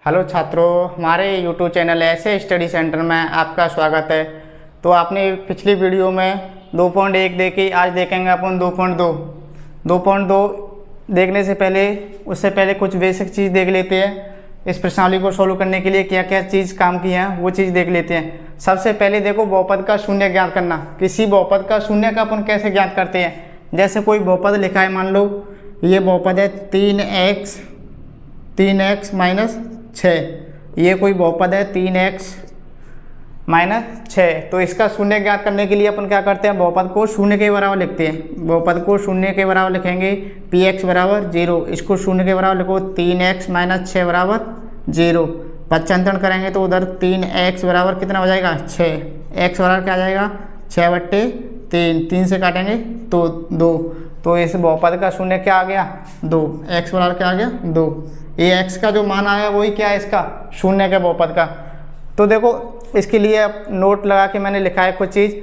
Hello छात्रों, हमारे YouTube channel ऐसे स्टडी सेंटर में आपका स्वागत है। तो आपने पिछली वीडियो में 2.1 देखी, आज देखेंगे अपन 2.2। 2.2 देखने से पहले उससे पहले कुछ बेसिक चीज़ देख लेते हैं। इस प्रश्नावली को सोल्व करने के लिए क्या क्या चीज़ काम की है वो चीज़ देख लेते हैं। सबसे पहले देखो, बहुपद का शून्य ज्ञात करना। किसी बहुपद का शून्य का अपन कैसे ज्ञात करते हैं। जैसे कोई बहुपद लिखा है, मान लो ये बहुपद है 3x माइनस 6। ये कोई बहुपद है 3x माइनस 6। तो इसका शून्य ज्ञात करने के लिए अपन क्या करते हैं, बहुपद को शून्य के बराबर लिखते हैं। बहुपद को शून्य के बराबर लिखेंगे, px बराबर 0। इसको शून्य के बराबर लिखो, 3x माइनस 6 बराबर 0। पक्षांतरण करेंगे तो उधर 3x बराबर कितना हो जाएगा, 6। x बराबर क्या आ जाएगा, 6/3। 3 से काटेंगे तो 2। तो इस बहुपद का शून्य क्या आ गया, 2। x बराबर क्या आ गया, 2। ये x का जो मान आया वही क्या है, इसका शून्य के बहुपद का। तो देखो, इसके लिए नोट लगा के मैंने लिखा है कुछ चीज़।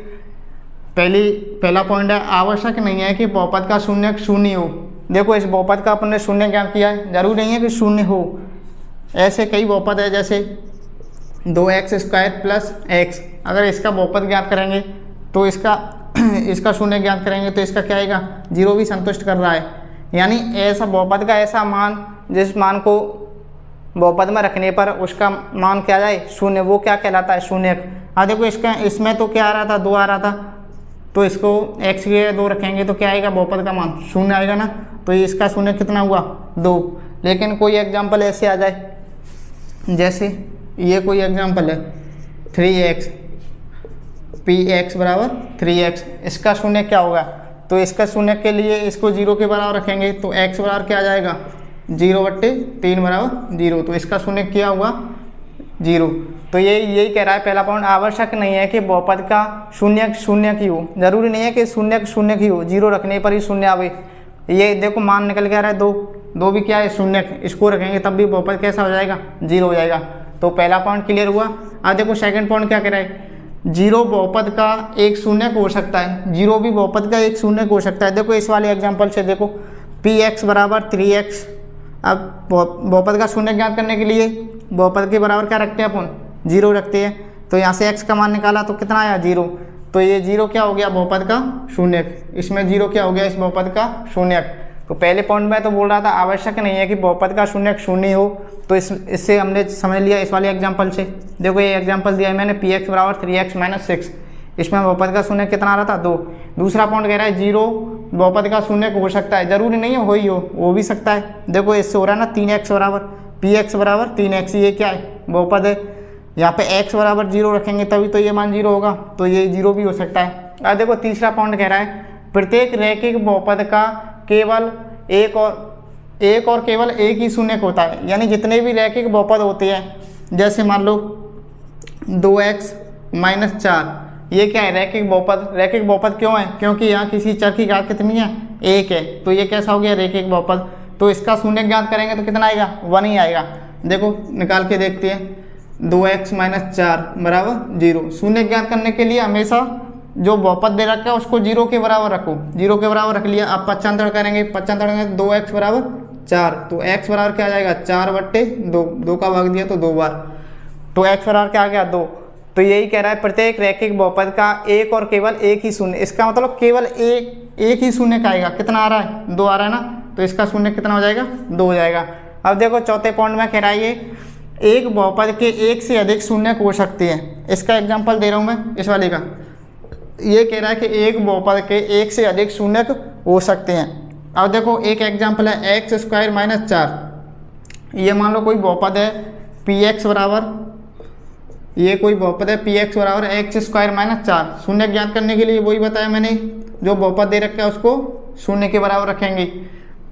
पहला पॉइंट है, आवश्यक नहीं है कि बहुपद का शून्य शून्य हो। देखो, इस बहुपद का अपन ने शून्य ज्ञात किया है, जरूरी नहीं है कि शून्य हो। ऐसे कई बहुपद है, जैसे 2x² प्लस x। अगर इसका बहुपद ज्ञात करेंगे तो इसका शून्य ज्ञात करेंगे तो इसका क्या आएगा, 0 भी संतुष्ट कर रहा है। यानी ऐसा बहुपद का ऐसा मान जिस मान को बहुपद में रखने पर उसका मान क्या जाए, शून्य, वो क्या कहलाता है, शून्यक। अब देखो, इसमें तो क्या आ रहा था, 2 आ रहा था। तो इसको x के 2 रखेंगे तो क्या आएगा, बहुपद का मान शून्य आएगा ना। तो इसका शून्य कितना हुआ, 2। लेकिन कोई एग्जाम्पल ऐसे आ जाए, जैसे ये कोई एग्जाम्पल है 3x, px बराबर 3x। इसका शून्य क्या होगा, तो इसका शून्य के लिए इसको 0 के बराबर रखेंगे तो x बराबर क्या आ जाएगा, 0/3 बराबर 0। तो इसका शून्य क्या हुआ, 0। तो यही कह रहा है पहला पॉइंट, आवश्यक नहीं है कि बहुपद का शून्य की हो। जरूरी नहीं है कि शून्य की हो, 0 रखने पर ही शून्य आवे। ये देखो, मान निकल के आ रहा है 2 भी क्या है, शून्य। इसको रखेंगे तब भी बहुपद कैसा हो जाएगा, 0 हो जाएगा। तो पहला पॉइंट क्लियर हुआ। अब देखो, सेकंड पॉइंट क्या कह रहा है, 0 बहुपद का एक शून्य हो सकता है। 0 भी बहुपद का एक शून्य हो सकता है। देखो, इस वाले एग्जाम्पल से देखो, px बराबर 3x। अब बहुपद का शून्य ज्ञात करने के लिए बहुपद के बराबर क्या रखते हैं अपन, 0 रखते हैं। तो यहाँ से x का मान निकाला तो कितना आया, 0। तो ये 0 क्या हो गया, बहुपद का शून्यक। इसमें 0 क्या हो गया, इस बहुपद का शून्यक। तो पहले पॉइंट में तो बोल रहा था आवश्यक नहीं है कि बहुपद का शून्यक शून्य हो। तो इससे हमने समझ लिया इस वाले एग्जाम्पल से। देखो, ये एग्जाम्पल दिया है मैंने, px बराबर 3x माइनस 6। इसमें बहुपद का शून्य कितना आ रहा था, 2। दूसरा पॉइंट कह रहा है 0 बहुपद का शून्य हो सकता है, जरूरी नहीं है हो भी सकता है। देखो, इससे हो रहा है ना, 3x बराबर px बराबर 3x। ये क्या है, बहुपद है। यहाँ पे x बराबर 0 रखेंगे तभी तो ये मान 0 होगा। तो ये 0 भी हो सकता है। अब देखो, तीसरा पॉइंट कह रहा है, प्रत्येक रैखिक बहुपद का केवल एक और केवल एक ही शून्यक होता है। यानी जितने भी रैखिक बहुपद होते हैं, जैसे मान लो 2x माइनस 4, ये क्या है, रैखिक बहुपद। रैखिक बहुपद क्यों है, क्योंकि यहाँ किसी चर की घात कितनी है, 1 है। तो ये कैसा हो गया, रैखिक बहुपद। तो इसका शून्य ज्ञात करेंगे तो कितना आएगा, 1 ही आएगा। देखो, निकाल के देखते हैं, 2x माइनस 4 बराबर 0। शून्य ज्ञात करने के लिए हमेशा जो बहुपद दे रखा है उसको 0 के बराबर रखो। 0 के बराबर रख लिया। अब पक्षांतरण करेंगे, 2x बराबर 4। तो x बराबर क्या आ जाएगा, 4/2। 2 का भाग दिया तो 2 बार। तो x बराबर क्या आ गया, 2। तो यही कह रहा है, प्रत्येक रैखिक बहुपद का एक और केवल एक ही शून्य। इसका मतलब केवल एक ही शून्य का आएगा। कितना आ रहा है, 2 आ रहा है ना। तो इसका शून्य कितना हो जाएगा, 2 हो जाएगा। अब देखो, चौथे पॉइंट में कह रहा है ये एक बहुपद के एक से अधिक शून्य हो सकते हैं। इसका एग्जाम्पल दे रहा हूँ मैं, इस वाले का। ये कह रहा है कि एक बहुपद के एक से अधिक शून्य हो सकते हैं। अब देखो, एक एग्जाम्पल है x² माइनस 4। ये मान लो कोई बहुपद है px बराबर, ये कोई बहुपद है px बराबर x² माइनस 4। शून्य ज्ञात करने के लिए वही बताया मैंने, जो बहुपद दे रखा है उसको शून्य के बराबर रखेंगे।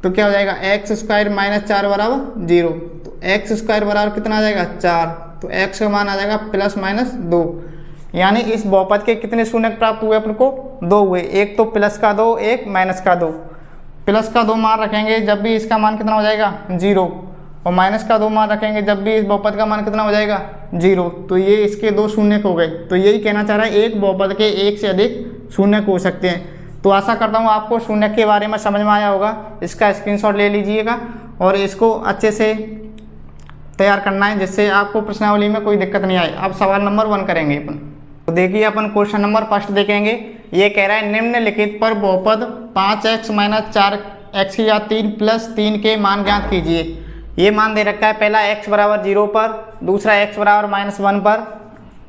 तो क्या हो जाएगा, x² माइनस 4 बराबर 0। तो x² बराबर कितना आ जाएगा, 4। तो x का मान आ जाएगा प्लस माइनस 2। यानी इस बहुपद के कितने शून्य प्राप्त हुए अपन को, 2 हुए। एक तो प्लस का 2, एक माइनस का 2। प्लस का 2 मान रखेंगे जब भी इसका मान कितना हो जाएगा, 0। और माइनस का 2 मान रखेंगे जब भी इस बहुपद का मान कितना हो जाएगा, 0। तो ये इसके 2 शून्य हो गए। तो यही कहना चाह रहा है, एक बहुपद के एक से अधिक शून्य हो सकते हैं। तो आशा करता हूँ आपको शून्य के बारे में समझ में आया होगा। इसका स्क्रीनशॉट ले लीजिएगा और इसको अच्छे से तैयार करना है जिससे आपको प्रश्नावली में कोई दिक्कत नहीं आए। अब सवाल नंबर 1 करेंगे अपन। तो देखिए अपन क्वेश्चन नंबर फर्स्ट देखेंगे। ये कह रहा है निम्नलिखित पर बहुपद 5x - 4x की घात 3 प्लस 3 के मान ज्ञात कीजिए। ये मान दे रखा है, पहला x बराबर 0 पर, दूसरा x बराबर -1 पर,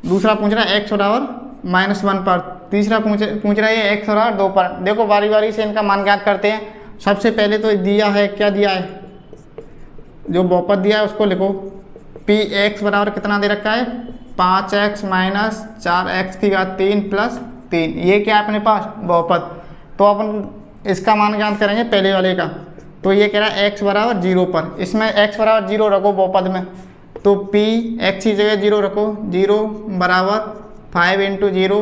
दूसरा पूछ रहा है x बराबर -1 पर, तीसरा पूछ रहा है x बराबर 2 पर। देखो बारी बारी से इनका मान ज्ञात करते हैं। सबसे पहले तो दिया है, क्या दिया है, जो बहुपद दिया है उसको लिखो। px बराबर कितना दे रखा है, 5x - 4x की घात 3 प्लस 3। ये क्या है अपने पास, बहुपद। तो अपन इसका मान ज्ञात करेंगे पहले वाले का। तो ये कह रहा है x बराबर 0 पर, इसमें x बराबर 0 रखो बहुपद में। तो p x की जगह 0 रखो, 0 बराबर 5 × 0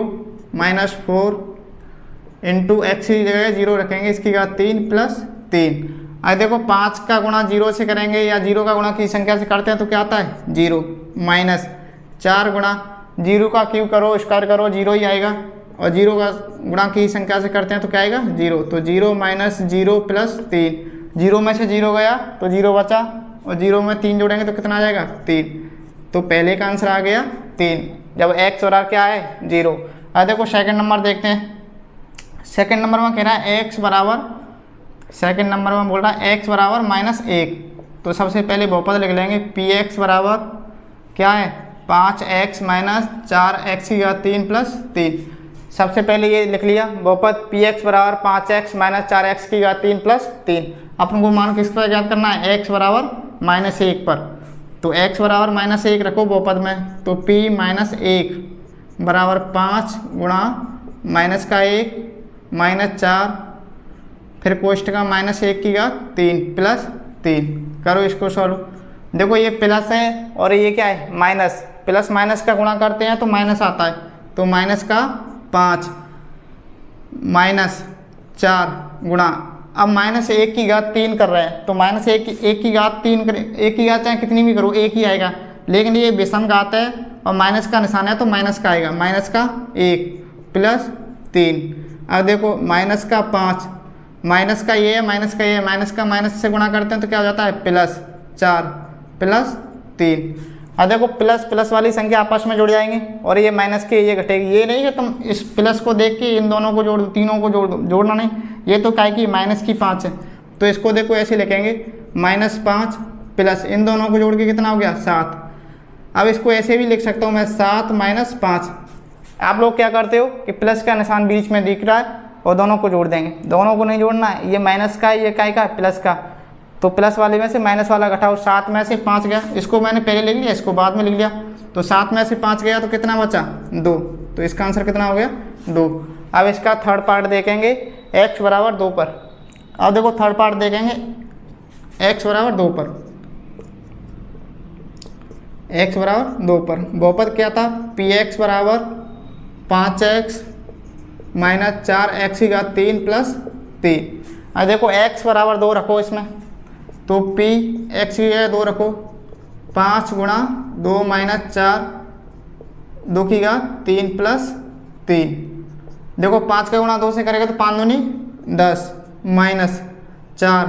- 4 इंटू x की जगह 0 रखेंगे, इसकी घात 3 प्लस 3। अब देखो 5 का गुणा 0 से करेंगे या 0 का गुणा की संख्या से करते हैं तो क्या आता है 0, माइनस 4 गुणा 0 का क्यूब करो, स्क्वायर करो, 0 ही आएगा। और 0 का गुणा की संख्या से करते हैं तो क्या आएगा 0। तो 0 - 0 प्लस 3, 0 में से 0 गया तो 0 बचा, और 0 में 3 जोड़ेंगे तो कितना आ जाएगा 3। तो पहले का आंसर आ गया 3, जब x बराबर क्या है 0। अब देखो सेकंड नंबर देखते हैं। सेकंड नंबर में कह रहा है x बराबर, सेकंड नंबर में बोल रहा है x बराबर -1। तो सबसे पहले बहुपद लिख लेंगे। px बराबर क्या है 5x - 4x की घात 3 प्लस 3। सबसे पहले ये लिख लिया बहुपद px बराबर 5x - 4x की घात 3 प्लस 3। अपन को मान किस पर ज्ञात करना है, x बराबर -1 पर। तो x बराबर -1 रखो बहुपद में। तो p - 1 बराबर 5 गुणा माइनस का 1 -4, फिर कोष्ट का -1 की घात 3 प्लस 3। करो इसको सॉल्व। देखो ये प्लस है और ये क्या है माइनस, प्लस माइनस का गुणा करते हैं तो माइनस आता है। तो माइनस का 5 -4 गुणा, अब -1 की घात 3 कर रहे हैं तो -1 की घात 3 करें, 1 की घात चाहे कितनी भी करो 1 ही आएगा। लेकिन ये विषम घात है और माइनस का निशान है तो माइनस का आएगा, माइनस का 1 प्लस 3। अब देखो माइनस का 5, माइनस का ये है, माइनस का ये है, माइनस का माइनस से गुणा करते हैं तो क्या हो जाता है +4 प्लस 3। अब देखो प्लस प्लस वाली संख्या आपस में जुड़ जाएंगे और ये माइनस के ये घटेगी। ये नहीं कि तुम इस प्लस को देख के इन दोनों को जोड़ दो, तीनों को जोड़ दो, जोड़ना नहीं। ये तो काय की माइनस की 5 है तो इसको देखो ऐसे लिखेंगे -5 प्लस इन दोनों को जोड़ के कितना हो गया 7। अब इसको ऐसे भी लिख सकता हूँ मैं 7 - 5। आप लोग क्या करते हो कि प्लस का निशान बीच में दिख रहा है और दोनों को जोड़ देंगे। दोनों को नहीं जोड़ना है, ये माइनस का है, ये काय का प्लस का। तो प्लस वाले में से माइनस वाला घटाओ, 7 में से 5 गया। इसको मैंने पहले लिख लिया, इसको बाद में लिख लिया। तो 7 में से 5 गया तो कितना बचा 2। तो इसका आंसर कितना हो गया 2। अब इसका थर्ड पार्ट देखेंगे x बराबर 2 पर। अब देखो थर्ड पार्ट देखेंगे x बराबर 2 पर, x बराबर 2 पर बहुपद क्या था px बराबर 5x - 4x की घात 3 प्लस 3। अब देखो x बराबर 2 रखो इसमें, तो p x की जगह 2 रखो, 5 गुणा 2 - 4 2 की घात 3 प्लस 3। देखो 5 का गुणा 2 से करेगा तो 5 दूनी 10 माइनस 4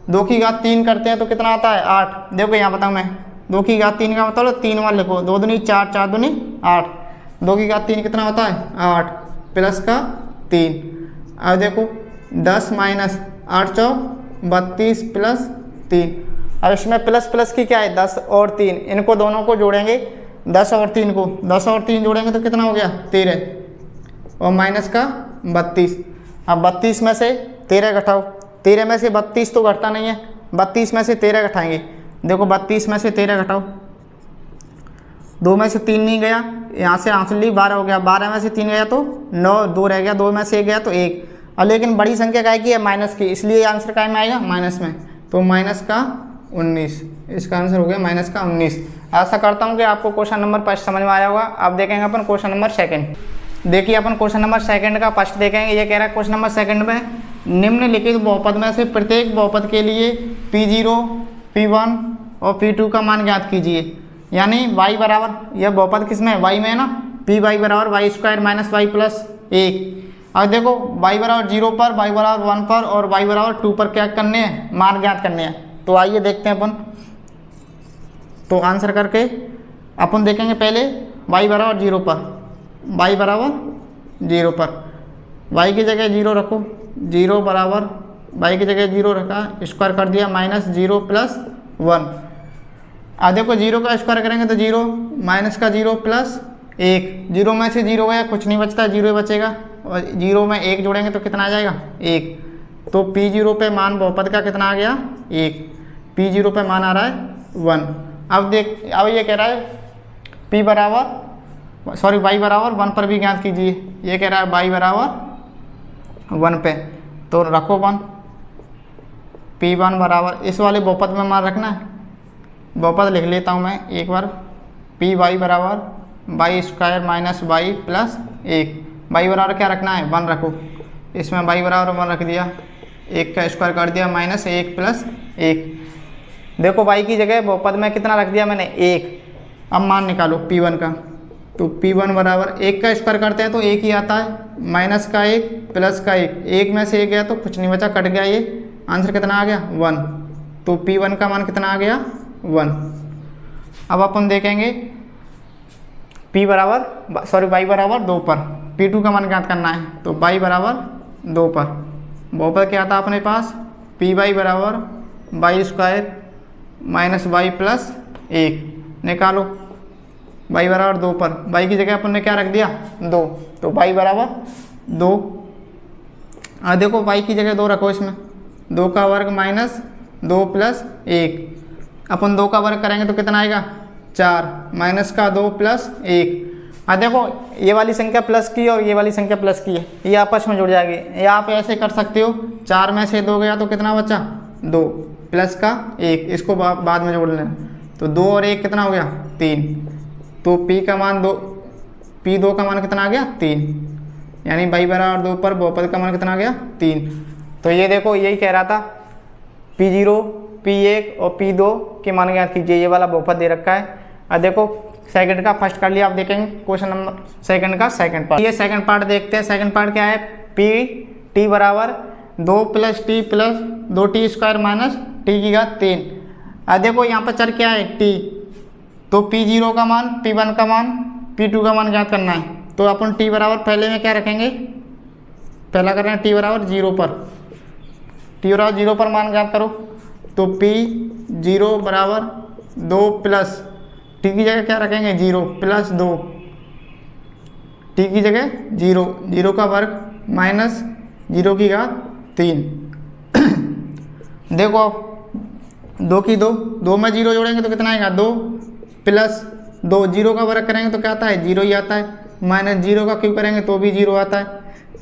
2 की घात 3 करते हैं तो कितना आता है 8। देखो यहाँ बताऊँ मैं 2 की घात 3 का मतलब 3 बार लिखो, 2 दूनी 4 4 दूनी 8, 2 की घात 3 कितना होता है 8 प्लस का 3। अब देखो 10 माइनस 8 चौक 32 प्लस 3। अब इसमें प्लस प्लस की क्या है 10 और 3, इनको दोनों को जोड़ेंगे 10 और 3 को, 10 और 3 जोड़ेंगे तो कितना हो गया 13 और माइनस का 32। अब 32 में से 13 घटाओ, 13 में से 32 तो घटता नहीं है, 32 में से 13 घटाएंगे। देखो 32 में से 13 घटाओ, 2 में से 3 नहीं गया, यहाँ से आंसर ली 12 हो गया, 12 में से 3 गया तो 9, 2 रह गया, 2 में से 1 गया तो 1। और लेकिन बड़ी संख्या काय की है माइनस की, इसलिए आंसर काय में आएगा माइनस में। तो माइनस का 19, इसका आंसर हो गया माइनस का 19। आशा करता हूँ कि आपको क्वेश्चन नंबर 5 समझ में आया होगा। अब देखेंगे अपन क्वेश्चन नंबर 2। देखिए अपन क्वेश्चन नंबर 2 का फर्स्ट देखेंगे। ये कह रहा है क्वेश्चन नंबर 2 में निम्नलिखित बहुपद में से प्रत्येक बहुपद के लिए P0, P1 और P2 का मान ज्ञात कीजिए। यानी y बराबर, यह बहुपद किस में है y में है ना, पी वाई बराबर y² - y + 1। अब देखो y बराबर 0 पर, y बराबर 1 पर और y बराबर 2 पर क्या करने हैं मान ज्ञात करने हैं। तो आइए देखते हैं अपन। तो आंसर करके अपन देखेंगे पहले y बराबर 0 पर, y बराबर 0 पर, y की जगह 0 रखो, 0 बराबर y की जगह 0 रखा, स्क्वायर कर दिया -0 + 1। अब देखो 0 का स्क्वायर करेंगे तो 0 माइनस का 0 + 1, 0 में से 0 गया, कुछ नहीं बचता, 0 ही बचेगा, और 0 में 1 जोड़ेंगे तो कितना आ जाएगा 1। तो P0 पे मान बहुपद का कितना आ गया 1, P0 पे मान आ रहा है 1। अब ये कह रहा है y बराबर 1 पर भी ज्ञात कीजिए, ये कह रहा है y बराबर 1 पे, तो रखो 1, P1 बराबर, इस वाले बहुपद में मान रखना है, बहुपद लिख लेता हूँ मैं एक बार, पी वाई बराबर y² - y + 1, y बराबर क्या रखना है 1 रखो, इसमें y बराबर 1 रख दिया, 1 का स्क्वायर कर दिया -1 + 1। देखो y की जगह बहुपद में कितना रख दिया मैंने 1। अब मान निकालो P1 का, तो P1 बराबर 1 का स्क्वायर करते हैं तो 1 ही आता है, माइनस का 1 प्लस का 1, 1 में से 1 गया तो कुछ नहीं बचा, कट गया, ये आंसर कितना आ गया 1। तो P1 का मान कितना आ गया 1। अब अपन देखेंगे y बराबर 2 पर P2 का मान ज्ञात करना है, तो y बराबर 2 पर बहुपद क्या था अपने पास, Py बराबर y² - y + 1, निकालो y बराबर 2 पर, y की जगह अपन ने क्या रख दिया 2, तो y बराबर 2। देखो y की जगह 2 रखो, इसमें 2 का वर्ग -2 + 1, अपन 2 का वर्ग करेंगे तो कितना आएगा 4, माइनस का 2 + 1। देखो ये वाली संख्या प्लस की और ये वाली संख्या प्लस की है, ये आपस में जुड़ जाएगी, या आप ऐसे कर सकते हो, 4 में से 2 गया तो कितना बचा 2 प्लस का 1, इसको बाद में जोड़ लेना, तो 2 और 1 कितना हो गया 3, तो P2 का मान कितना आ गया 3, यानी y बराबर 2 पर बहुपद का मान कितना आ गया 3। तो ये देखो यही कह रहा था, P0, P1 और P2 के मान ज्ञात कीजिए, ये वाला बहुपद दे रखा है। अब देखो सेकंड का फर्स्ट कर लिया, आप देखेंगे क्वेश्चन नंबर सेकंड का सेकंड पार्ट, ये सेकंड पार्ट देखते हैं। सेकंड पार्ट क्या है, P बराबर 2 + t + 2t² - t की घात 3। अब देखो यहाँ पर चर क्या है t, तो P0 का मान, P1 का मान, P2 का मान ज्ञात करना है, तो अपन t बराबर पहले में क्या रखेंगे, पहला कर रहे हैं t बराबर 0 पर, t बराबर 0 पर मान ज्ञात करो, तो P0 बराबर 2 + t की जगह क्या रखेंगे 0 + 2, t की जगह 0, 0 का वर्ग -0 की घात 3। देखो 2 की 2 में 0 जोड़ेंगे तो कितना आएगा 2 + 2, 0 का वर्ग करेंगे तो क्या आता है 0 ही आता है, -0 का क्यूब करेंगे तो भी 0 आता है।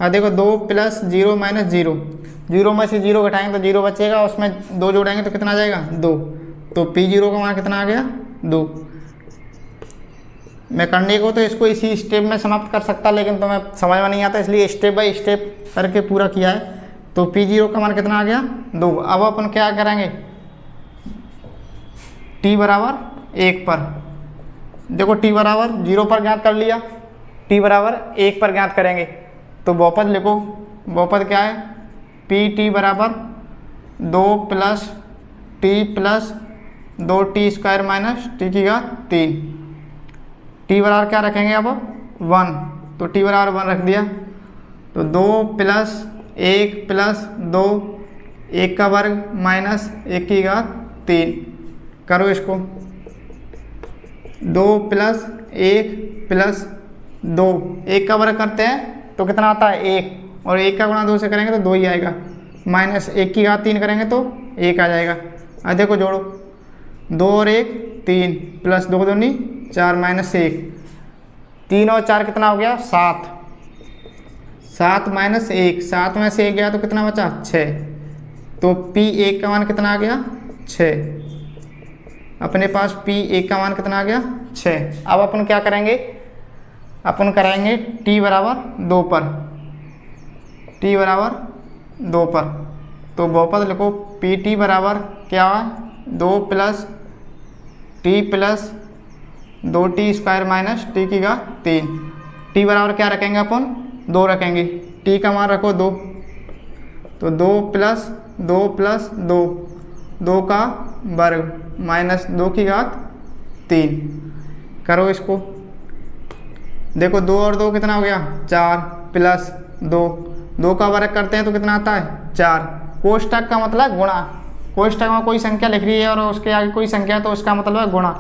अब देखो 2 + 0 - 0, 0 में से 0 घटाएंगे तो 0 बचेगा, उसमें 2 जोड़ेंगे तो कितना आ जाएगा 2, तो P0 का मान कितना आ गया 2। मैं करने को तो इसको इसी स्टेप में समाप्त कर सकता, लेकिन तुम्हें समझ में नहीं आता, इसलिए स्टेप बाय स्टेप करके पूरा किया है। तो P0 का मान कितना आ गया 2। अब अपन क्या करेंगे, t बराबर 1 पर, देखो t बराबर 0 पर ज्ञात कर लिया, t बराबर 1 पर ज्ञात करेंगे, तो बहुपद लिखो, बहुपद क्या है, Pt बराबर 2 + t + 2t² - t की घात 3। t बराबर क्या रखेंगे अब 1, तो t बराबर 1 रख दिया, तो 2 + 1 + 2, 1 का वर्ग -1 की घात 3, करो इसको, 2 + 1 + 2, 1 का वर्ग करते हैं तो कितना आता है 1, और 1 का गुणा 2 से करेंगे तो 2 ही आएगा, -1 की घात 3 करेंगे तो 1 आ जाएगा। अब देखो जोड़ो, 2 और 1 3 + 2 दूनी 4 -1, 3 और 4 कितना हो गया 7, 7 - 1, 7 में से 1 गया तो कितना बचा 6, तो P1 का मान कितना आ गया 6, अपने पास P1 का मान कितना आ गया 6। अब अपन क्या करेंगे, अपन कराएंगे t बराबर 2 पर, t बराबर 2 पर, तो बहुपद लिखो, Pt बराबर क्या है 2 + t + 2t² - t की घात 3। t बराबर क्या रखेंगे अपन 2 रखेंगे, t का मान रखो 2, तो 2 + 2 + 2, 2 का वर्ग -2 की घात 3। करो इसको, देखो 2 और 2 कितना हो गया 4 प्लस 2 का वर्ग करते हैं तो कितना आता है 4। कोष्टक का मतलब गुणा, कोष्टक में कोई संख्या लिख रही है और उसके आगे कोई संख्या तो उसका मतलब है गुणा,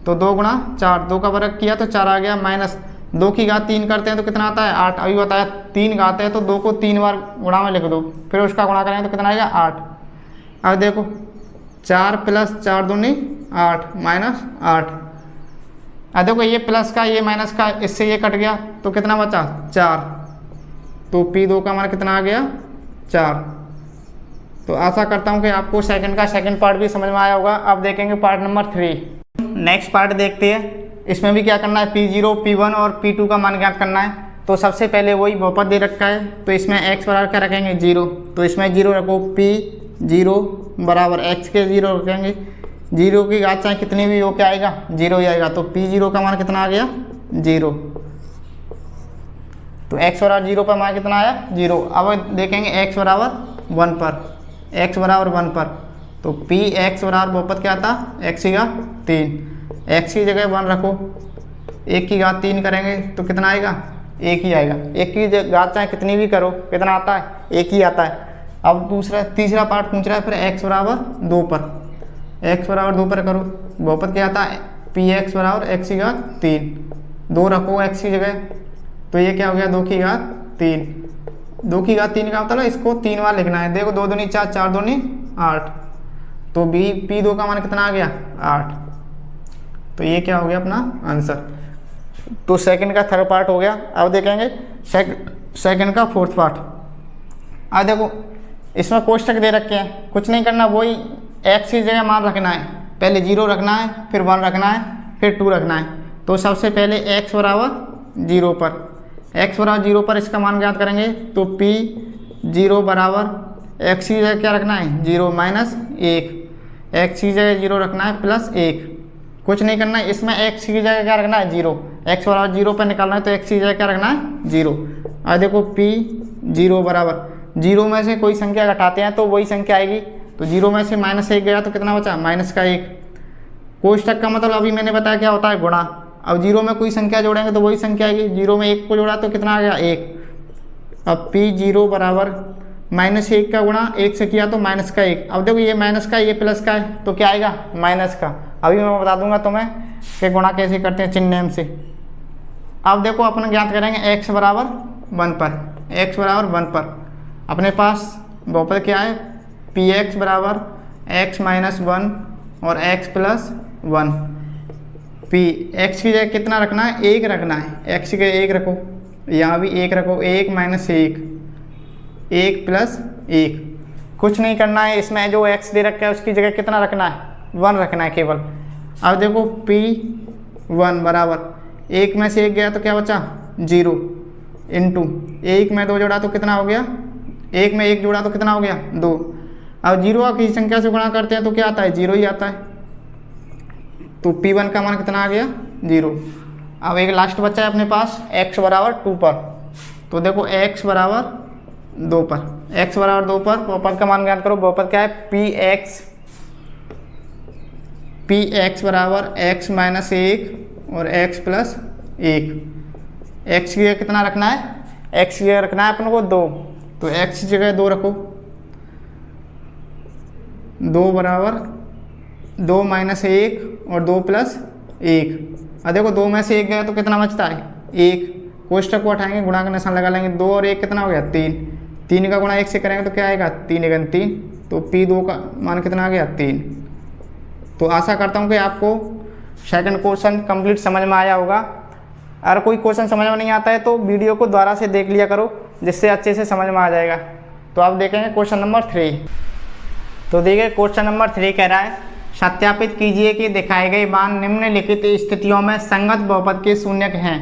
तो 2 गुणा 4, 2 का वर्ग किया तो 4 आ गया, माइनस 2 की घात 3 करते हैं तो कितना आता है 8। अभी बताया 3 घात है तो 2 को 3 बार गुणा में लिख दो, फिर उसका गुणा करेंगे तो कितना आएगा 8। अब देखो 4 प्लस 4 दूनी 8 माइनस 8। अब देखो ये प्लस का ये माइनस का, इससे ये कट गया तो कितना बचा 4, तो P2 का मान कितना आ गया 4। तो आशा करता हूँ कि आपको सेकंड का सेकंड पार्ट भी समझ में आया होगा। अब देखेंगे पार्ट नंबर 3। नेक्स्ट पार्ट देखते हैं। इसमें भी क्या करना है P0, P1 और P2 का मान ज्ञात करना है। तो सबसे पहले वही बहुपद दे रखा है, तो इसमें x बराबर क्या रखेंगे 0, तो इसमें 0 रखो, P0 बराबर x के 0 रखेंगे, 0 की घात चाहे कितनी भी हो क्या आएगा 0 ही आएगा, तो P0 का मान कितना आ गया 0। तो x बराबर 0 पर मान कितना आया 0। अब देखेंगे x बराबर 1 पर, x बराबर 1 पर, तो Px बराबर बहुपद क्या था x की घात 3, x की जगह 1 रखो, 1 की घात 3 करेंगे तो कितना आएगा 1 ही आएगा। 1 की घात चाहे कितनी भी करो कितना आता है 1 ही आता है। अब तीसरा पार्ट पूछ रहा है फिर x बराबर 2 पर, x बराबर 2 पर करो, बहुपद क्या आता है Px बराबर x की घात 3, 2 रखो x की जगह, तो ये क्या हो गया 2 की घात 3, 2 की घात 3 का मतलब इसको 3 बार लिखना है। देखो 2 दूनी 4, 4 दूनी 8, तो P2 का मान कितना आ गया 8। तो ये क्या हो गया अपना आंसर। तो सेकंड का थर्ड पार्ट हो गया। अब देखेंगे सेकंड का फोर्थ पार्ट। अब देखो इसमें कोष्टक दे रखे हैं, कुछ नहीं करना, वही x की जगह मान रखना है, पहले 0 रखना है, फिर 1 रखना है, फिर 2 रखना है। तो सबसे पहले x बराबर 0 पर, x बराबर 0 पर इसका मान ज्ञात करेंगे, तो P0 बराबर x की जगह क्या रखना है 0 माइनस 1, x की जगह 0 रखना है प्लस 1, कुछ नहीं करना है, इसमें x की जगह क्या रखना है 0, x बराबर 0 पर निकालना है तो x की जगह क्या रखना है 0। और देखो P0 बराबर 0 में से कोई संख्या घटाते हैं तो वही संख्या आएगी, तो 0 में से माइनस 1 गया तो कितना बचा माइनस का 1। कोष्टक का मतलब अभी मैंने बताया क्या होता है गुणा। अब 0 में कोई संख्या जोड़ेंगे तो वही संख्या आएगी, 0 में 1 को जोड़ा तो कितना आ गया 1। अब P0 बराबर माइनस 1 का गुणा 1 से किया तो माइनस का 1। अब देखो ये माइनस का ये प्लस का है तो क्या आएगा माइनस का। अभी मैं बता दूंगा तुम्हें कि गुणा कैसे करते हैं चिन्ह से। अब देखो अपन ज्ञात करेंगे x बराबर 1 पर, x बराबर 1 पर अपने पास बहुपद क्या है Px बराबर x माइनस 1 और x प्लस 1। x की जगह कितना रखना है 1 रखना है, x की जगह 1 रखो, यहाँ भी 1 रखो, 1 माइनस 1, 1 प्लस 1, कुछ नहीं करना है। इसमें जो x दे रखा है उसकी जगह कितना रखना है 1 रखना है केवल। अब देखो P1 बराबर 1 में से 1 गया तो क्या बचा 0 इंटू 1 में 2 जोड़ा तो कितना हो गया, 1 में 1 जोड़ा तो कितना हो गया 2। अब 0 की संख्या से गुणा करते हैं तो क्या आता है 0 ही आता है, तो P1 का मान कितना आ गया 0। अब एक लास्ट बच्चा है अपने पास x बराबर 2 पर, तो देखो x बराबर 2 पर, x बराबर 2 पर बहुपद का मान ज्ञात करो। बहुपद क्या है Px बराबर x माइनस 1 और x प्लस 1। x की जगह कितना रखना है, x की जगह रखना है अपन को 2, तो x की जगह 2 रखो, 2 बराबर 2 माइनस 1 और 2 प्लस 1। अब देखो 2 में से 1 गया तो कितना बचता है 1, कोष्टक को उठाएंगे गुणा का निशान लगा लेंगे, 2 और 1 कितना हो गया 3, 3 का गुणा 1 से करेंगे तो क्या आएगा 3 गुना 3, तो P2 का मान कितना आ गया 3। तो आशा करता हूँ कि आपको सेकंड क्वेश्चन कंप्लीट समझ में आया होगा। अगर कोई क्वेश्चन समझ में नहीं आता है तो वीडियो को दोबारा से देख लिया करो, जिससे अच्छे से समझ में आ जाएगा। तो आप देखेंगे क्वेश्चन नंबर 3। तो देखिए क्वेश्चन नंबर 3 कह रहा है सत्यापित कीजिए कि दिखाए गए मान निम्नलिखित स्थितियों में संगत बहुपद के शून्यक हैं।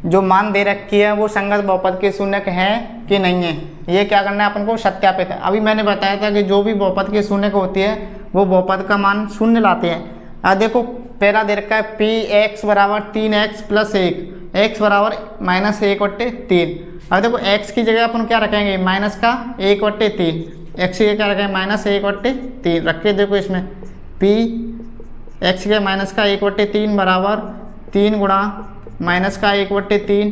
जो मान दे रखी है वो संगत बहुपद के शून्यक हैं कि नहीं है, ये क्या करना है अपन को सत्यापित है। अभी मैंने बताया था कि जो भी बहुपद के शून्यक होती है वो बहुपद का मान शून्य लाते हैं। अब देखो पहला दे रखा है Px बराबर 3x प्लस 1, x बराबर माइनस 1/3। अब देखो x की जगह अपन क्या रखेंगे माइनस का 1/3, x की जगह क्या रखेंगे माइनस 1/3 रख के देखो इसमें एक्स गया माइनस का 1/3 बराबर 3 गुणा माइनस का 1/3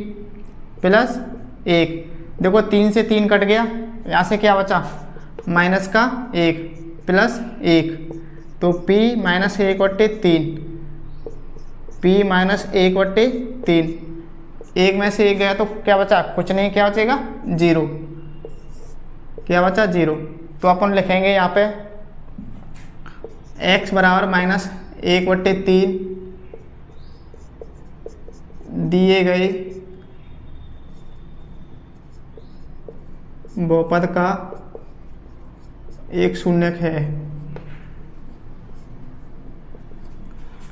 प्लस 1। देखो 3 से 3 कट गया, यहाँ से क्या बचा माइनस का 1 प्लस 1, तो p माइनस 1/3, p माइनस 1/3, 1 में से 1 गया तो क्या बचा, कुछ नहीं, क्या बचेगा 0, क्या बचा 0। तो अपन लिखेंगे यहाँ पे x बराबर माइनस 1/3 दिए गए बहुपद का एक शून्यक है।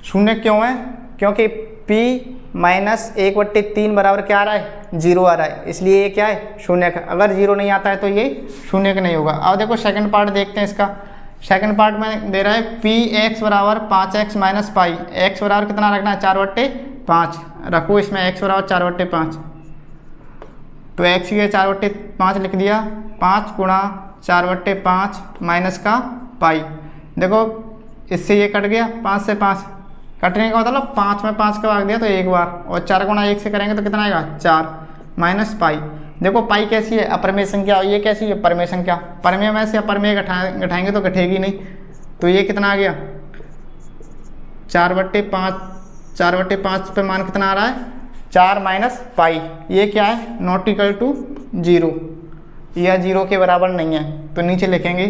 शून्यक क्यों है, क्योंकि p माइनस 1/3 बराबर क्या आ रहा है 0 आ रहा है, इसलिए ये क्या है शून्यक है। अगर 0 नहीं आता है तो ये शून्यक नहीं होगा। अब देखो सेकंड पार्ट देखते हैं इसका। सेकंड पार्ट में दे रहा है पी एक्स बराबर 5x माइनस पाई। एक्स बराबर कितना रखना है 4/5 रखो, इसमें x बराबर 4/5, तो x के 4/5 लिख दिया, 5 गुणा 4/5 माइनस का पाई। देखो इससे ये कट गया, 5 से 5 कटने का मतलब 5 में 5 का भाग दिया तो एक बार, और 4 गुणा 1 से करेंगे तो कितना आएगा 4 माइनस पाई। देखो पाई कैसी है अपरमेय संख्या, ये कैसी है परमेय संख्या। परमेय में से अपरमेय घटाएंगे तो घटेगी नहीं, तो ये कितना आ गया 4/5 पे मान कितना आ रहा है 4 माइनस पाई। ये क्या है नॉट इक्वल टू 0, यह 0 के बराबर नहीं है, तो नीचे लिखेंगे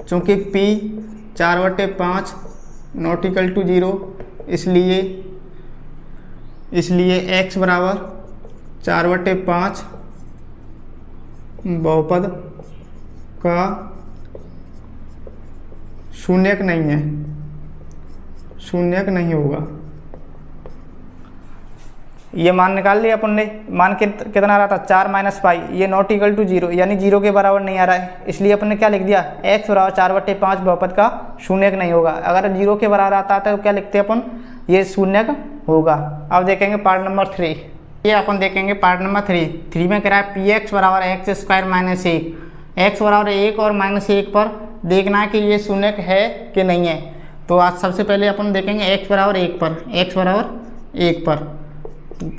चूँकि p 4/5 नॉट इक्वल टू 0, इसलिए x बराबर 4/5 बहुपद का शून्यक नहीं है, शून्यक नहीं होगा। ये मान निकाल लिया अपन ने, मान कितना आ रहा था 4 माइनस पाई, ये नॉट इक्वल टू 0 यानी 0 के बराबर नहीं आ रहा है, इसलिए अपन ने क्या लिख दिया x बराबर 4/5 बहुपद का शून्यक नहीं होगा। अगर 0 के बराबर आता है तो क्या लिखते हैं अपन, ये शून्यक होगा। अब देखेंगे पार्ट नंबर 3, ये अपन देखेंगे पार्ट नंबर 3 में कह रहा है पी एक्स बराबर x² माइनस 1, एक्स बराबर 1 और माइनस 1 पर देखना है कि ये शून्यक है कि नहीं है। तो आज सबसे पहले अपन देखेंगे x बराबर 1 पर, x बराबर 1 पर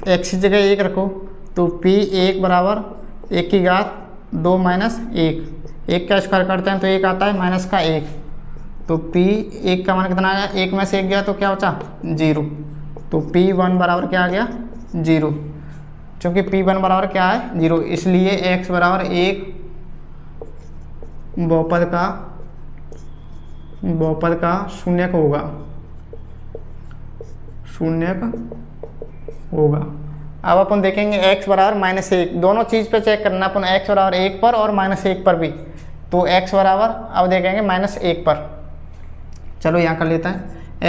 x की जगह 1 रखो, तो p 1 बराबर 1 की घात 2 माइनस 1 का स्क्वायर करते हैं तो 1 आता है माइनस का 1, तो p 1 का मान कितना आ गया, 1 में से 1 गया तो क्या बचा 0, तो p1 बराबर क्या आ गया 0। क्योंकि p1 बराबर क्या है 0, इसलिए x बराबर 1 बहुपद का शून्यक होगा। अब अपन देखेंगे x बराबर -1, दोनों चीज़ पे चेक करना अपन, x बराबर 1 पर और -1 पर भी। तो x बराबर अब देखेंगे -1 पर, चलो यहाँ कर लेता है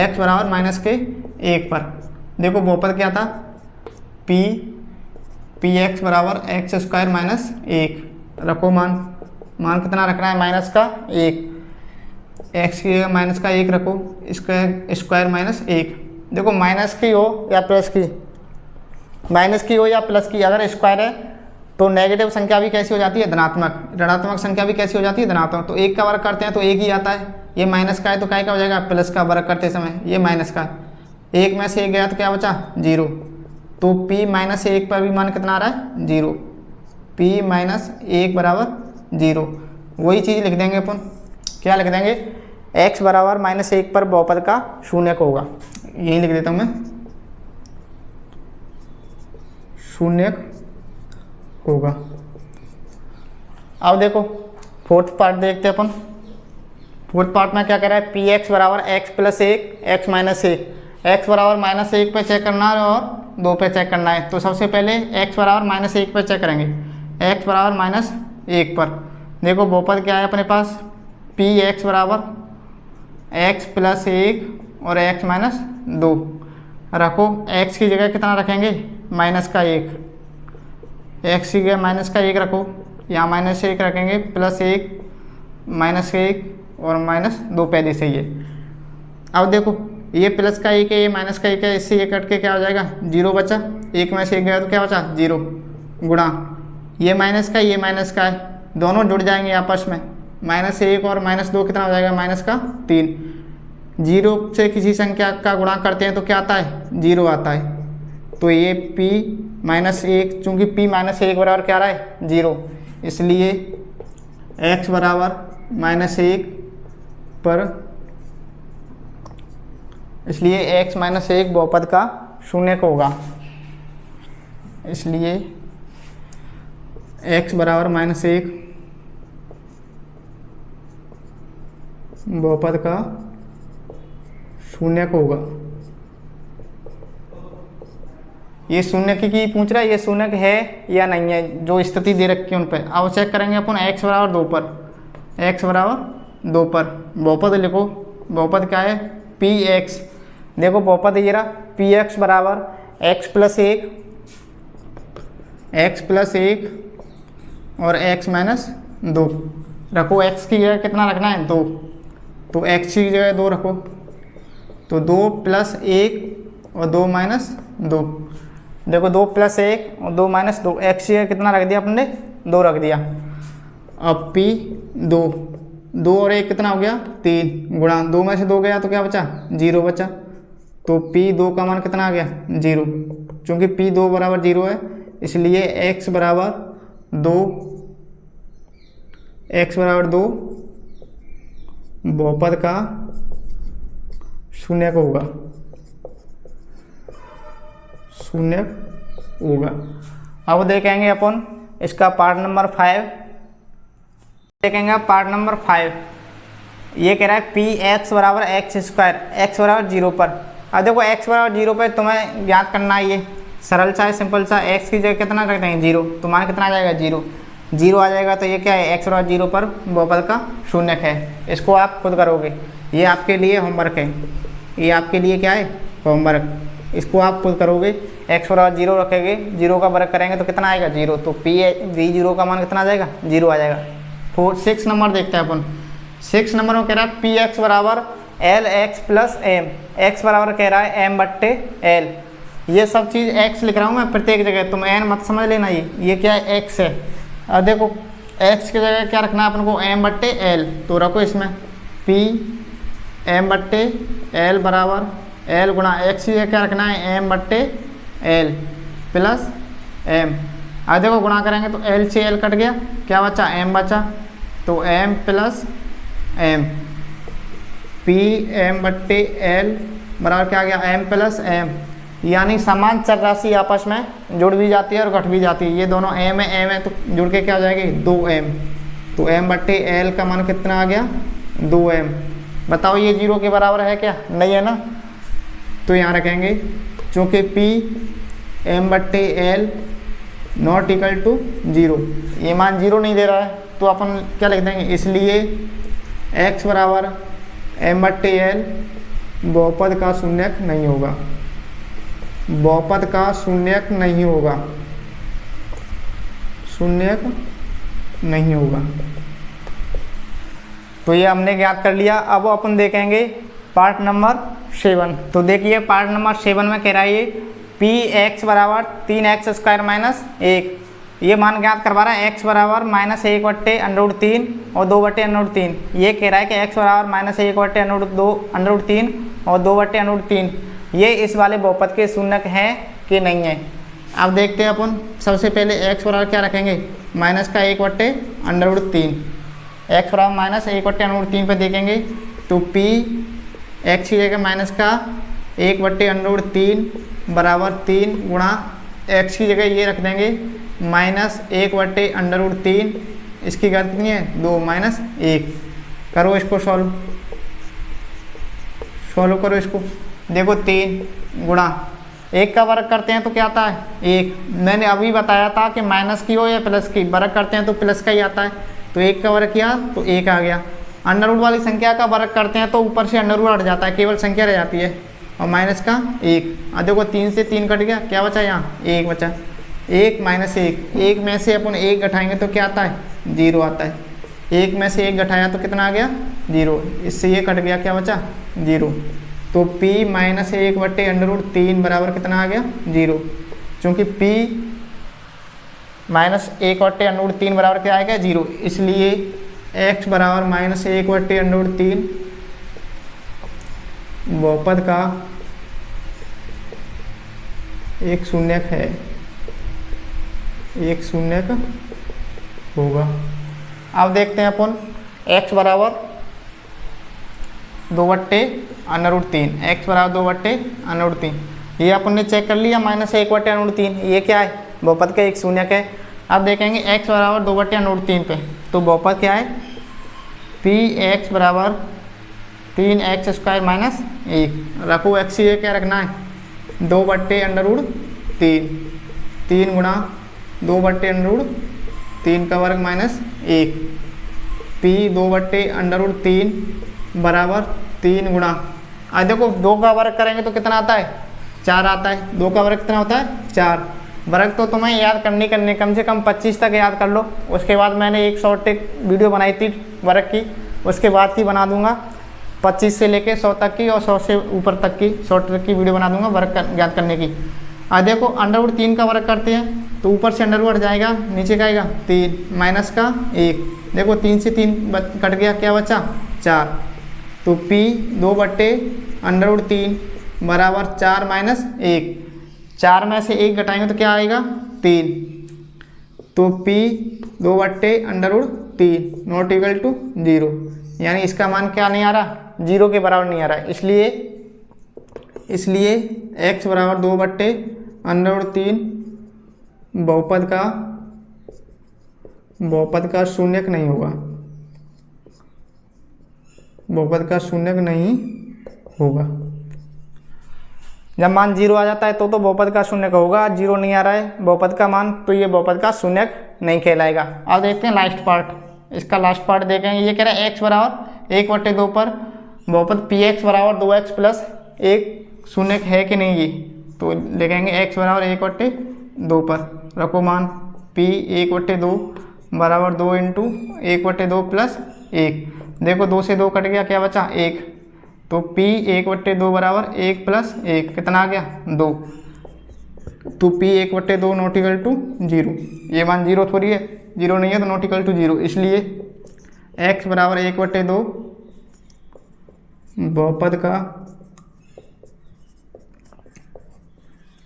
x बराबर -1 पर। देखो बहुपद क्या था पी एक्स बराबर x² माइनस 1 रखो, मान कितना रखना है माइनस का 1, x की माइनस का 1 रखो, स्क्वायर माइनस 1। देखो माइनस की हो या प्लस की, माइनस की हो या प्लस की, अगर स्क्वायर है तो नेगेटिव संख्या भी कैसी हो जाती है धनात्मक, ऋणात्मक संख्या भी कैसी हो जाती है धनात्मक। तो 1 का वर्ग करते हैं तो 1 ही आता है, ये माइनस का है तो काय का हो जाएगा प्लस का, वर्ग करते समय ये माइनस का, 1 में से 1 गया तो क्या बचा 0, तो p -1 पर भी मान कितना आ रहा है 0, p -1 बराबर 0। वही चीज़ लिख देंगे अपन, क्या लिख देंगे x बराबर -1 पर बहुपद का शून्यक होगा, यही लिख देता हूँ मैं, शून्यक होगा। अब देखो फोर्थ पार्ट देखते हैं अपन। फोर्थ पार्ट में क्या कह रहा है पी एक्स बराबर x + 1 x -1, x बराबर -1 पे चेक करना है और 2 पे चेक करना है। तो सबसे पहले x बराबर -1 पे चेक करेंगे, x बराबर -1 पर। देखो बहुपद क्या है अपने पास, पी एक्स बराबर x + 1 और x - 2 रखो, x की जगह कितना रखेंगे -1, x की जगह -1 रखो, यहाँ -1 रखेंगे, +1 -1 और -2 पहले से ही है। अब देखो ये प्लस का 1 है, ये माइनस का 1 है, इससे ये कट के क्या हो जाएगा 0 बचा, 1 में से 1 गया तो क्या बचा 0, गुणा ये माइनस का ये माइनस का है, दोनों जुड़ जाएंगे आपस में, -1 और -2 कितना हो जाएगा -3, जीरो से किसी संख्या का गुणा करते हैं तो क्या आता है, जीरो आता है। तो ये p माइनस एक, चूँकि p माइनस एक बराबर क्या रहा है, जीरो, इसलिए x बराबर माइनस एक पर, इसलिए x माइनस एक बहुपद का शून्यक होगा। इसलिए x बराबर माइनस एक बहुपद का शून्यक होगा। ये शून्यक की पूछ रहा है, ये शून्यक है या नहीं है, जो स्थिति दे रखी है उन पर। अब चेक करेंगे अपन x बराबर दो पर, x बराबर दो पर बहुपद लिखो। बहुपद क्या है, px। देखो बहुपद ये रहा, px बराबर x प्लस एक, x प्लस एक और x माइनस दो रखो। x की जगह कितना रखना है, दो, तो x की जगह दो रखो। तो दो प्लस एक और दो माइनस दो। देखो दो प्लस एक और दो माइनस दो, x की जगह कितना रख दिया अपने, दो रख दिया। अब p दो, दो और एक कितना हो गया, तीन, गुणा दो में से दो गया तो क्या बचा, जीरो बचा। तो p दो का मान कितना आ गया, जीरो। चूँकि p दो बराबर जीरो है, इसलिए x बराबर दो, x बराबर दो बहुपद का शून्यक होगा, शून्यक होगा। अब देखेंगे अपन इसका पार्ट नंबर 5, देखेंगे पार्ट नंबर 5। ये कह रहा है पी एक्स बराबर एक्स स्क्वायर, एक्स बराबर जीरो पर। अब देखो एक्स बराबर जीरो पर तुम्हें याद करना है, ये सरल सा है, सिंपल सा। एक्स की जगह कितना रखते हैं, जीरो, तो मान कितना आ जाएगा, जीरो, जीरो आ जाएगा। तो ये क्या है, एक्स बराबर जीरो पर बहुपद का शून्यक है। इसको आप खुद करोगे, ये आपके लिए होमवर्क है, ये आपके लिए क्या है, होमवर्क। इसको आप खुद करोगे। एक्स बराबर जीरो रखेंगे, जीरो का वर्ग करेंगे तो कितना आएगा, जीरो। तो वी जीरो का मान कितना आ जाएगा, जीरो आ जाएगा। 6 नंबर देखते हैं अपन। 6 नंबर में कह रहा है पी एक्स बराबर l x plus m. X बराबर कह रहा है एम बट्टे एल। ये सब चीज़ एक्स लिख रहा हूँ मैं प्रत्येक जगह, तुम एन मत समझ लेना। ये क्या है, एक्स है। अब देखो एक्स की जगह क्या रखना है अपन को, एम बट्टे एल। तो रखो इसमें पी एम बट्टे एल बराबर एल गुणा एक्स की जगह क्या रखना है, एम बट्टे एल प्लस एम। अब देखो गुणा करेंगे तो एल से एल कट गया, क्या बचा, एम बचा। तो m plus m, p m बट्टे एल बराबर क्या आ गया, एम प्लस एम। यानी समान चर राशि आपस में जुड़ भी जाती है और घट भी जाती है। ये दोनों एम है तो जुड़ के क्या हो जाएगी, 2m। तो m बट्टे एल का मान कितना आ गया, 2m। बताओ ये जीरो के बराबर है क्या, नहीं है ना। तो यहाँ रखेंगे चूँकि p m बट्टे l not equal to zero, ये मान जीरो नहीं दे रहा है तो अपन क्या लिख देंगे, इसलिए x बराबर m बट्टे एल बहुपद का शून्यक नहीं होगा, बहुपद का शून्यक नहीं होगा, शून्यक नहीं होगा। तो ये हमने ज्ञात कर लिया। अब अपन देखेंगे पार्ट नंबर 7। तो देखिए पार्ट नंबर 7 में कह रहा है ये पी एक्स बराबर 3x स्क्वायर माइनस 1। ये मान ज्ञात करवा रहा है x बराबर माइनस 1 बट्टे अंडर 3 और 2 बट्टे अंडर 3। ये कह रहा है कि x बराबर माइनस 1 बट्टे अंडर 3 और 2 बट्टे अंडर 3 ये इस वाले बहुपद के शून्यक हैं कि नहीं है। अब देखते हैं अपन। सबसे पहले x बराबर क्या रखेंगे, माइनस का 1 बट्टे अंडर 3। x बराबर माइनस 1 बट्टे अंडर 3 पे देखेंगे तो p x की जगह माइनस का 1 बट्टे अंडर 3 बराबर 3 गुणा x की जगह ये रख देंगे माइनस 1 बट्टे अंडर 3। इसकी गलत कितनी है, 2 माइनस 1। करो इसको सॉल्व करो इसको। देखो 3 गुणा 1 का वर्ग करते हैं तो क्या आता है, 1। मैंने अभी बताया था कि माइनस की हो या प्लस की, वर्ग करते हैं तो प्लस का ही आता है। तो 1 का वर्ग किया तो 1 आ गया। अंडर रूट वाली संख्या का वर्ग करते हैं तो ऊपर से अंडर रूट हट जाता है, केवल संख्या रह जाती है। और माइनस का 1। अब देखो 3 से 3 कट गया, क्या बचा यहाँ, 1 बचा। 1 माइनस 1, 1 में से अपन 1 घटाएंगे तो क्या आता है, 0 आता है। 1 में से 1 घटाया तो कितना आ गया, 0। इससे ये कट गया, क्या बचा, 0। तो p माइनस 1 बट्टे अंडर रूट 3 बराबर कितना आ गया, 0। चूँकि p माइनस 1 बट्टे अंडर रूट 3 बराबर क्या आएगा, 0। इसलिए x बराबर माइनस 1 बट्टे अंडर रूट 3 बहुपद का एक शून्यक है, एक शून्यक होगा। अब देखते हैं अपन x बराबर 2/√3, x बराबर 2/√3, ये अपन ने चेक कर लिया। -1/√3, ये क्या है? बहुपद का एक शून्यक है। अब देखेंगे x बराबर 2/√3 पे, तो बहुपद क्या है? px बराबर 3x² - 1 रखो। x ये क्या रखना है? 2/√3, 3 गुणा 2/√3 का वर्ग -1, p 2/√3 बराबर 3 गुणा, अब देखो 2 का वर्ग करेंगे तो कितना आता है? 4 आता है। 2 का वर्ग कितना होता है? 4। वर्ग तो तुम्हें याद करने कम से कम 25 तक याद कर लो। उसके बाद मैंने एक शॉर्ट वीडियो बनाई थी वर्ग की, उसके बाद की बना दूंगा 25 से लेके 100 तक की, और 100 से ऊपर तक की शॉर्ट तक की वीडियो बना दूंगा वर्ग याद करने की। अब देखो √3 का वर्ग करते हैं तो ऊपर से अंडर जाएगा, नीचे का आएगा 3 माइनस का 1, देखो 3 से 3 कट गया, क्या बचा? 4। तो p 2/√3 बराबर 4 - 1, 4 में से 1 घटाएंगे तो क्या आएगा? 3। तो p 2/√3 नॉट इक्वल टू 0, यानी इसका मान क्या नहीं आ रहा? 0 के बराबर नहीं आ रहा है। इसलिए x बराबर 2/√3 बहुपद का शून्यक नहीं होगा, बहुपद का शून्यक नहीं होगा। जब मान 0 आ जाता है तो बहुपद का शून्यक होगा, 0 नहीं आ रहा है बहुपद का मान, तो ये बहुपद का शून्यक नहीं कहलाएगा। अब देखते हैं लास्ट पार्ट, इसका लास्ट पार्ट देखेंगे। ये कह रहा है x बराबर 1/2 पर बहुपद px बराबर 2x + 1 शून्यक है कि नहीं, ये तो लिखेंगे x बराबर 1/2 पर रखो मान p 1/2 बराबर 2 × 1/2 + 1, देखो 2 से 2 कट गया, क्या बचा? 1। तो p 1/2 बराबर 1 + 1 कितना आ गया? 2। तो p 1/2 नॉट इक्वल टू 0, ये मान 0 थोड़ी है, 0 नहीं है तो नॉट इक्वल टू 0, इसलिए x बराबर 1/2 बहुपद का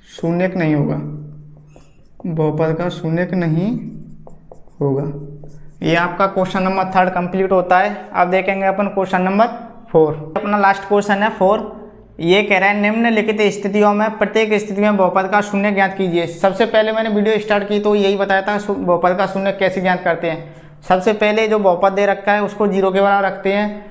शून्यक नहीं होगा, बहुपद का शून्यक नहीं होगा। ये आपका क्वेश्चन नंबर 3 कंप्लीट होता है। अब देखेंगे अपन क्वेश्चन नंबर 4, अपना लास्ट क्वेश्चन है 4। ये कह रहा है निम्नलिखित स्थितियों में प्रत्येक स्थिति में बहुपद का शून्य ज्ञात कीजिए। सबसे पहले मैंने वीडियो स्टार्ट की तो यही बताया था बहुपद का शून्य कैसे ज्ञात करते हैं। सबसे पहले जो बहुपद दे रखा है उसको 0 के बराबर रखते हैं,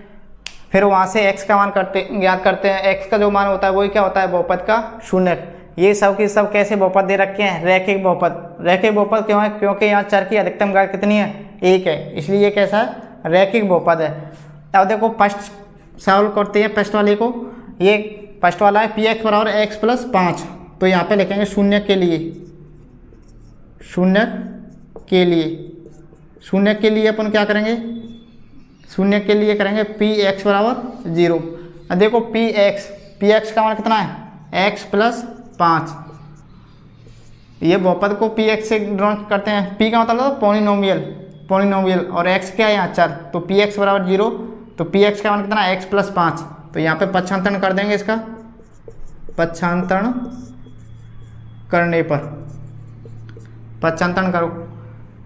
फिर वहाँ से x का मान ज्ञात करते हैं। x का जो मान होता है वही क्या होता है? बहुपद का शून्यक। ये सब के सब कैसे बहुपद दे रखे हैं? रैखिक बहुपद। रैखिक बहुपद क्यों है? क्योंकि यहाँ चर की अधिकतम घात कितनी है? 1 है, इसलिए ये कैसा है? रैखिक बहुपद है। अब देखो फर्स्ट सॉल्व करते हैं फर्स्ट वाले को। ये फर्स्ट वाला है px बराबर x + 5, तो यहाँ पे लिखेंगे शून्य के लिए, शून्य के लिए अपन क्या करेंगे? शून्य के लिए करेंगे px बराबर 0। अब देखो px का मान कितना है? x + 5, ये बहुपद को px से डिनोट करते हैं। p का मतलब पॉलिनोमियल और x क्या है यहाँ? चर। तो px बराबर 0, तो px का मान कितना है? x + 5, तो यहाँ पे पक्षांतरण कर देंगे। इसका पक्षांतरण करने पर पक्षांतरण करो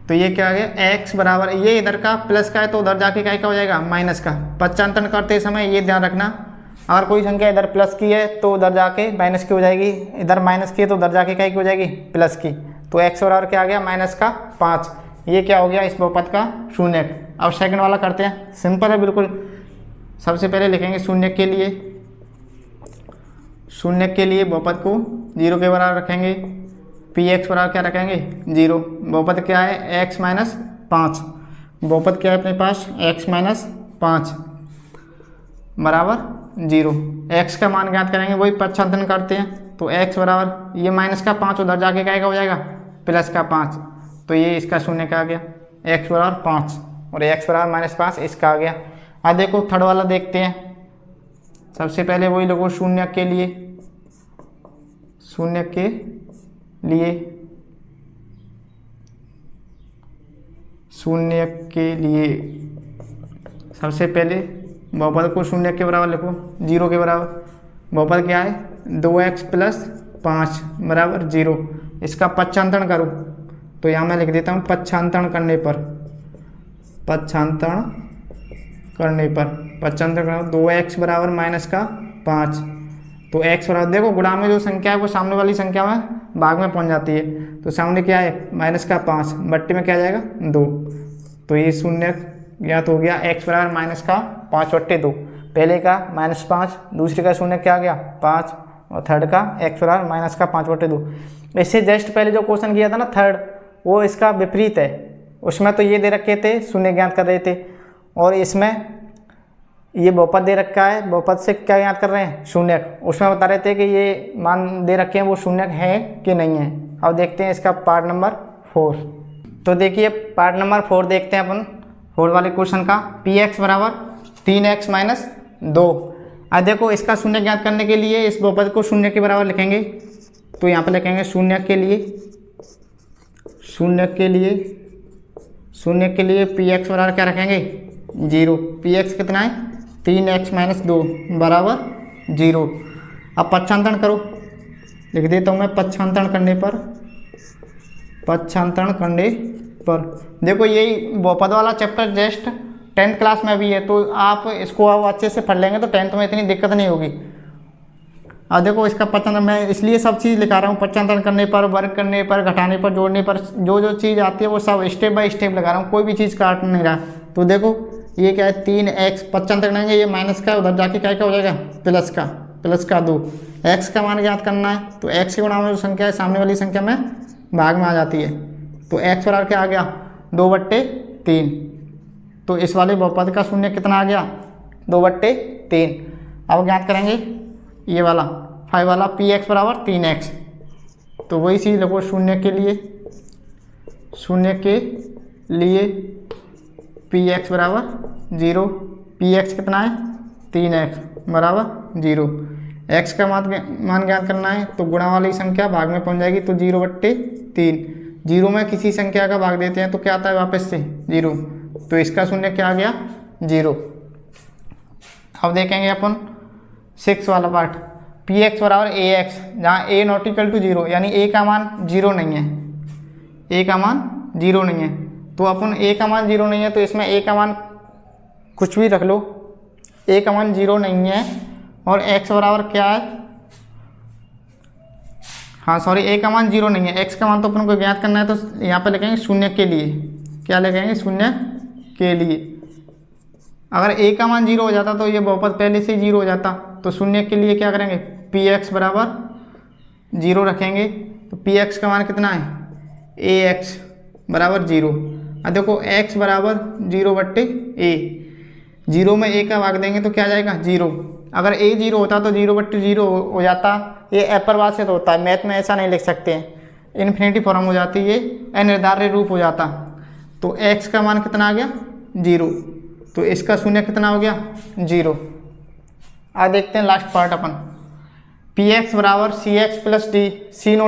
तो ये क्या आ गया? x बराबर, ये इधर का प्लस का है तो उधर जाके क्या हो जाएगा? माइनस का। पक्षांतरण करते समय ये ध्यान रखना, अगर कोई संख्या इधर प्लस की है तो उधर जाके माइनस की हो जाएगी, इधर माइनस की है तो उधर जाके क्या हो जाएगी? प्लस की। तो x बराबर क्या आ गया? -5। ये क्या हो गया? इस बहुपद का शून्यक। अब सेकंड वाला करते हैं, सिंपल है बिल्कुल। सबसे पहले लिखेंगे शून्य के लिए बहुपद को 0 के बराबर रखेंगे। px बराबर क्या रखेंगे? 0। बहुपद क्या है? x - 5। बहुपद क्या है अपने पास? x - 5 बराबर 0। x का मान ज्ञात करेंगे, वही पक्षांतरण करते हैं। तो x बराबर ये -5 उधर जाके क्या हो जाएगा? +5, तो ये इसका शून्य का आ गया x बराबर 5, और x बराबर -5 इसका आ गया। अब देखो थर्ड वाला देखते हैं। सबसे पहले वही लोगों शून्य के लिए सबसे पहले बहुपद को शून्य के बराबर लिखो, 0 के बराबर। बहुपद क्या है 2x + 5 बराबर 0। इसका पक्षांतरण करूँ तो यहाँ मैं लिख देता हूँ पक्षांतरण करने पर 2x बराबर -5। तो x बराबर देखो गुणा में जो संख्या है वो सामने वाली संख्या में भाग में पहुंच जाती है। तो सामने क्या है -5 बट्टे में क्या जाएगा 2। तो ये शून्य ज्ञात हो गया x बराबर -5/2। पहले का -5, दूसरे का शून्य क्या आ गया 5 और थर्ड का x बराबर -5/2। इससे जस्ट पहले जो क्वेश्चन किया था ना थर्ड, वो इसका विपरीत है। उसमें तो ये दे रखे थे, शून्य ज्ञात कर रहे थे, और इसमें ये बहुपद दे रखा है, बहुपद से क्या ज्ञात कर रहे हैं शून्य। उसमें बता रहे थे कि ये मान दे रखे हैं वो शून्य है कि नहीं है। अब देखते हैं इसका पार्ट नंबर 4। तो देखिए पार्ट नंबर 4 देखते हैं अपन 4 वाले क्वेश्चन का। px बराबर 3x - 2। अब देखो इसका शून्य ज्ञात करने के लिए इस बहुपद को शून्य के बराबर लिखेंगे। तो यहाँ पर लिखेंगे शून्य के लिए px बराबर क्या रखेंगे 0। px कितना है 3x - 2 बराबर 0। अब पक्षांतरण करो, लिख देता हूँ मैं पक्षांतरण करने पर देखो यही बहुपद वाला चैप्टर जस्ट 10th क्लास में भी है, तो आप इसको अब अच्छे से पढ़ लेंगे तो 10th में इतनी दिक्कत नहीं होगी। अब देखो इसका पक्षांतरण मैं इसलिए सब चीज़ लिखा रहा हूँ, पक्षांतरण करने पर, वर्ग करने पर, घटाने पर, जोड़ने पर, जो चीज़ आती है वो सब स्टेप बाय स्टेप लगा रहा हूँ, कोई भी चीज़ काट नहीं रहा। तो देखो ये क्या है 3x, पक्षांतरण करेंगे ये माइनस का उधर जाके क्या हो जाएगा प्लस का 2। x का मान ज्ञात करना है तो x के गुणा में जो संख्या है सामने वाली संख्या में भाग में आ जाती है। तो x बराबर क्या आ गया 2/3। तो इस वाले बहुपद का शून्य कितना आ गया 2/3। अब ज्ञात करेंगे ये वाला 5 वाला px बराबर 3x। तो वही चीज़ लिखो शून्य के लिए px बराबर 0। px कितना है 3x बराबर 0। x का मान ज्ञात करना है तो गुणा वाली संख्या भाग में पहुंच जाएगी तो 0/3। 0 में किसी संख्या का भाग देते हैं तो क्या आता है वापस से 0। तो इसका शून्य क्या आ गया 0। अब देखेंगे अपन 6 वाला पार्ट। px बराबर ax, जहाँ a ≠ 0 यानी a का मान 0 नहीं है, तो अपन a का मान 0 नहीं है तो इसमें a का मान कुछ भी रख लो, a का मान 0 नहीं है। और x बराबर क्या है, a का मान 0 नहीं है, x का मान तो अपन को ज्ञात करना है तो यहाँ पे लिखेंगे शून्य के लिए। क्या लिखेंगे शून्य के लिए। अगर a का मान 0 हो जाता तो ये बहुपद पहले से 0 हो जाता। तो शून्य के लिए क्या करेंगे px बराबर 0 रखेंगे। तो px का मान कितना है ax बराबर 0। अब देखो x बराबर 0/a, 0 में a का भाग देंगे तो क्या जाएगा 0। अगर a 0 होता तो 0/0 हो जाता। ये अपरिभाषित होता है, मैथ में ऐसा नहीं लिख सकते हैं, इन्फिनिटी फॉर्म हो जाती है, अनिर्धार्य रूप हो जाता। तो x का मान कितना आ गया 0। तो इसका शून्य कितना हो गया 0। आज देखते हैं लास्ट पार्ट अपन। px बराबर cx + d, c ≠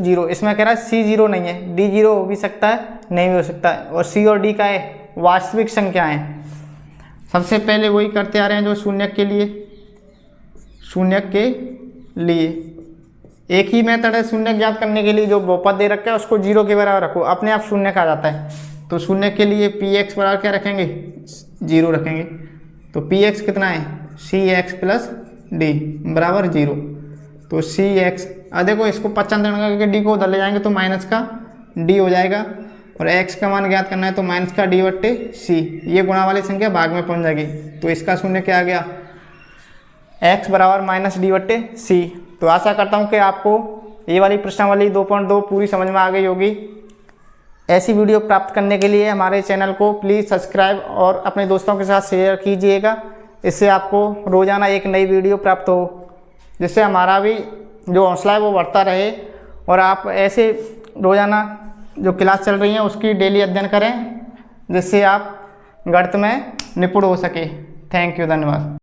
0। इसमें कह रहा है c 0 नहीं है, d 0 हो भी सकता है, नहीं भी हो सकता है। और c और d का है वास्तविक संख्या है। सबसे पहले वही करते आ रहे हैं जो शून्य के लिए एक ही मेथड है शून्य ज्ञात करने के लिए। जो बहुपद दे रखा है उसको 0 के बराबर रखो, अपने आप शून्य का आ जाता है। तो शून्य के लिए px बराबर क्या रखेंगे 0 रखेंगे। तो px कितना है cx + d बराबर 0। तो cx, देखो इसको पक्षांतरण करके d को उधर ले जाएंगे तो माइनस का d हो जाएगा। और x का मान ज्ञात करना है तो माइनस का d/c, ये गुणा वाली संख्या भाग में पहुंच जाएगी। तो इसका शून्य क्या आ गया x बराबर -d/c। तो आशा करता हूं कि आपको ये वाली प्रश्नावली 2.2 पूरी समझ में आ गई होगी। ऐसी वीडियो प्राप्त करने के लिए हमारे चैनल को प्लीज़ सब्सक्राइब और अपने दोस्तों के साथ शेयर कीजिएगा। इससे आपको रोज़ाना एक नई वीडियो प्राप्त हो, जिससे हमारा भी जो हौसला है वो बढ़ता रहे और आप ऐसे रोज़ाना जो क्लास चल रही हैं उसकी डेली अध्ययन करें, जिससे आप गणित में निपुण हो सके। थैंक यू, धन्यवाद।